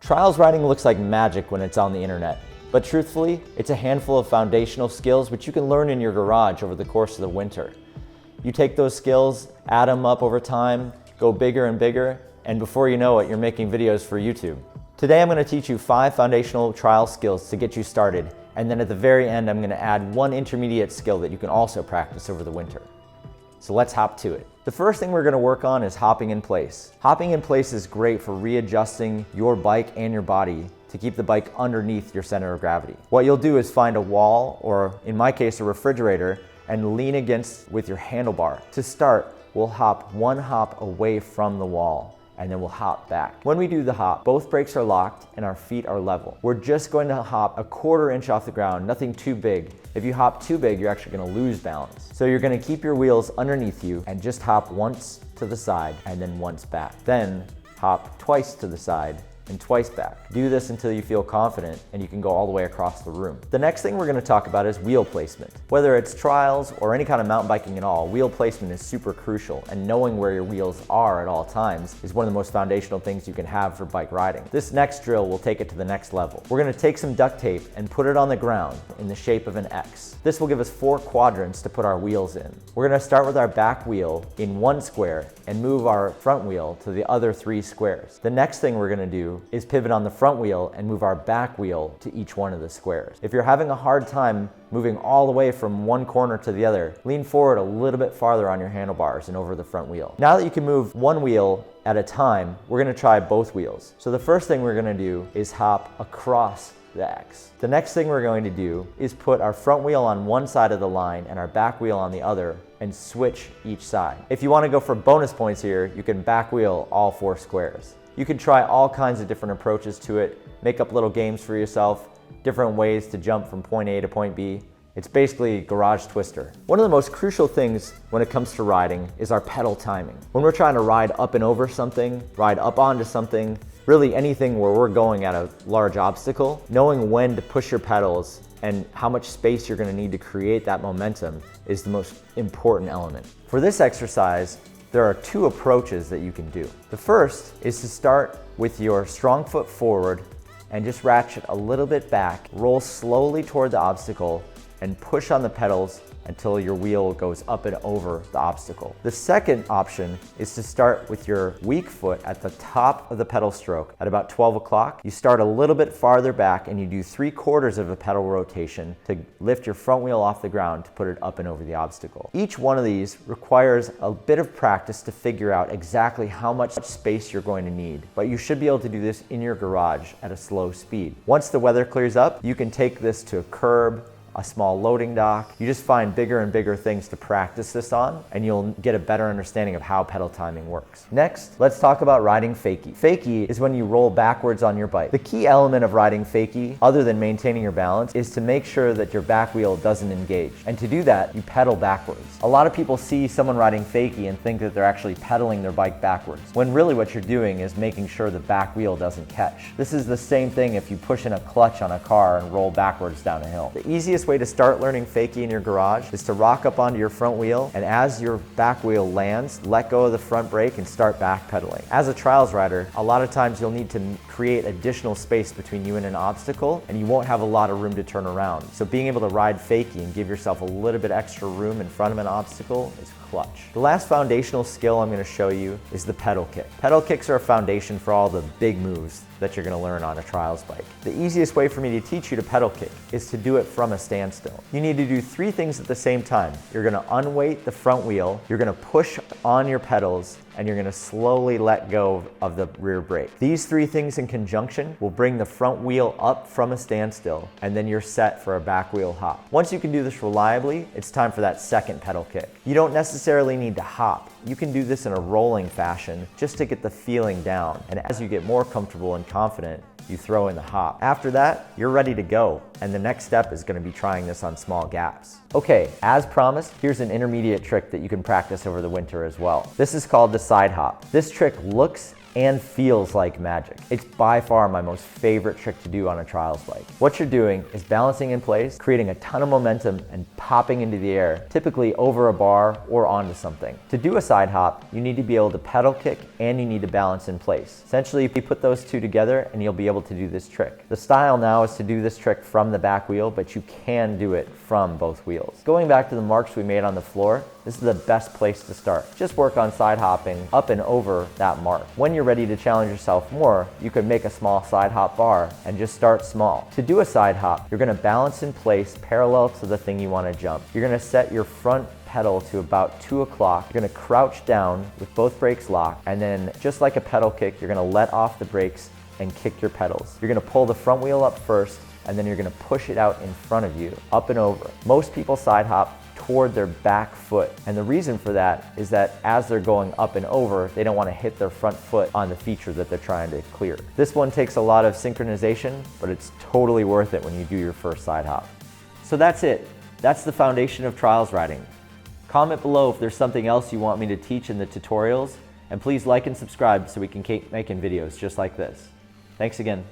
Trials riding looks like magic when it's on the internet, but truthfully, it's a handful of foundational skills which you can learn in your garage over the course of the winter. You take those skills, add them up over time, go bigger and bigger, and before you know it, you're making videos for YouTube. Today I'm going to teach you 5 foundational trial skills to get you started, and then at the very end I'm going to add 1 intermediate skill that you can also practice over the winter. So let's hop to it. The first thing we're going to work on is hopping in place. Hopping in place is great for readjusting your bike and your body to keep the bike underneath your center of gravity. What you'll do is find a wall, or in my case a refrigerator, and lean against with your handlebar. To start, we'll hop 1 hop away from the wall, and then we'll hop back. When we do the hop, both brakes are locked and our feet are level. We're just going to hop a 1/4 inch off the ground, nothing too big. If you hop too big, you're actually going to lose balance. So you're going to keep your wheels underneath you and just hop once to the side and then once back. Then hop twice to the side and twice back. Do this until you feel confident and you can go all the way across the room. The next thing we're going to talk about is wheel placement. Whether it's trials or any kind of mountain biking at all, wheel placement is super crucial, and knowing where your wheels are at all times is one of the most foundational things you can have for bike riding. This next drill will take it to the next level. We're going to take some duct tape and put it on the ground in the shape of an X. This will give us 4 quadrants to put our wheels in. We're going to start with our back wheel in 1 square and move our front wheel to the other 3 squares. The next thing we're going to do is pivot on the front wheel and move our back wheel to each one of the squares. If you're having a hard time moving all the way from one corner to the other, lean forward a little bit farther on your handlebars and over the front wheel. Now that you can move 1 wheel at a time, we're going to try both wheels. So the first thing we're going to do is hop across the X. The next thing we're going to do is put our front wheel on one side of the line and our back wheel on the other, and switch each side. If you want to go for bonus points here, you can back wheel all 4 squares. You can try all kinds of different approaches to it, make up little games for yourself, different ways to jump from point A to point B. It's basically garage twister. One of the most crucial things when it comes to riding is our pedal timing. When we're trying to ride up and over something, ride up onto something, really anything where we're going at a large obstacle, knowing when to push your pedals and how much space you're going to need to create that momentum is the most important element. For this exercise, there are 2 approaches that you can do. The first is to start with your strong foot forward and just ratchet a little bit back, roll slowly toward the obstacle, and push on the pedals until your wheel goes up and over the obstacle. The second option is to start with your weak foot at the top of the pedal stroke at about 12 o'clock. You start a little bit farther back and you do 3/4 of a pedal rotation to lift your front wheel off the ground to put it up and over the obstacle. Each one of these requires a bit of practice to figure out exactly how much space you're going to need, but you should be able to do this in your garage at a slow speed. Once the weather clears up, you can take this to a curb, a small loading dock. You just find bigger and bigger things to practice this on, and you'll get a better understanding of how pedal timing works. Next, let's talk about riding fakie. Fakie is when you roll backwards on your bike. The key element of riding fakie, other than maintaining your balance, is to make sure that your back wheel doesn't engage. And to do that, you pedal backwards. A lot of people see someone riding fakie and think that they're actually pedaling their bike backwards, when really what you're doing is making sure the back wheel doesn't catch. This is the same thing if you push in a clutch on a car and roll backwards down a hill. The easiest way to start learning fakie in your garage is to rock up onto your front wheel, and as your back wheel lands, let go of the front brake and start backpedaling. As a trials rider, a lot of times you'll need to create additional space between you and an obstacle, and you won't have a lot of room to turn around. So being able to ride fakie and give yourself a little bit extra room in front of an obstacle is clutch. The last foundational skill I'm going to show you is the pedal kick. Pedal kicks are a foundation for all the big moves that you're going to learn on a trials bike. The easiest way for me to teach you to pedal kick is to do it from a standstill. You need to do 3 things at the same time. You're going to unweight the front wheel, you're going to push on your pedals, and you're going to slowly let go of the rear brake. These 3 things in conjunction will bring the front wheel up from a standstill, and then you're set for a back wheel hop. Once you can do this reliably, it's time for that second pedal kick. You don't necessarily need to hop. You can do this in a rolling fashion just to get the feeling down, and as you get more comfortable and confident, you throw in the hop. After that, you're ready to go, and the next step is going to be trying this on small gaps. Okay, as promised, here's an intermediate trick that you can practice over the winter as well. This is called the side hop. This trick looks and feels like magic. It's by far my most favorite trick to do on a trials bike. What you're doing is balancing in place, creating a ton of momentum, and popping into the air, typically over a bar or onto something. To do a side hop, you need to be able to pedal kick and you need to balance in place. Essentially, if you put those two together and you'll be able to do this trick. The style now is to do this trick from the back wheel, but you can do it from both wheels. Going back to the marks we made on the floor, this is the best place to start. Just work on side hopping up and over that mark. When you're ready to challenge yourself more, you could make a small side hop bar and just start small. To do a side hop, you're gonna balance in place parallel to the thing you wanna jump. You're gonna set your front pedal to about 2 o'clock. You're gonna crouch down with both brakes locked, and then just like a pedal kick, you're gonna let off the brakes and kick your pedals. You're gonna pull the front wheel up first, and then you're gonna push it out in front of you, up and over. Most people side hop toward their back foot. And the reason for that is that as they're going up and over, they don't want to hit their front foot on the feature that they're trying to clear. This one takes a lot of synchronization, but it's totally worth it when you do your first side hop. So that's it. That's the foundation of trials riding. Comment below if there's something else you want me to teach in the tutorials, and please like and subscribe so we can keep making videos just like this. Thanks again.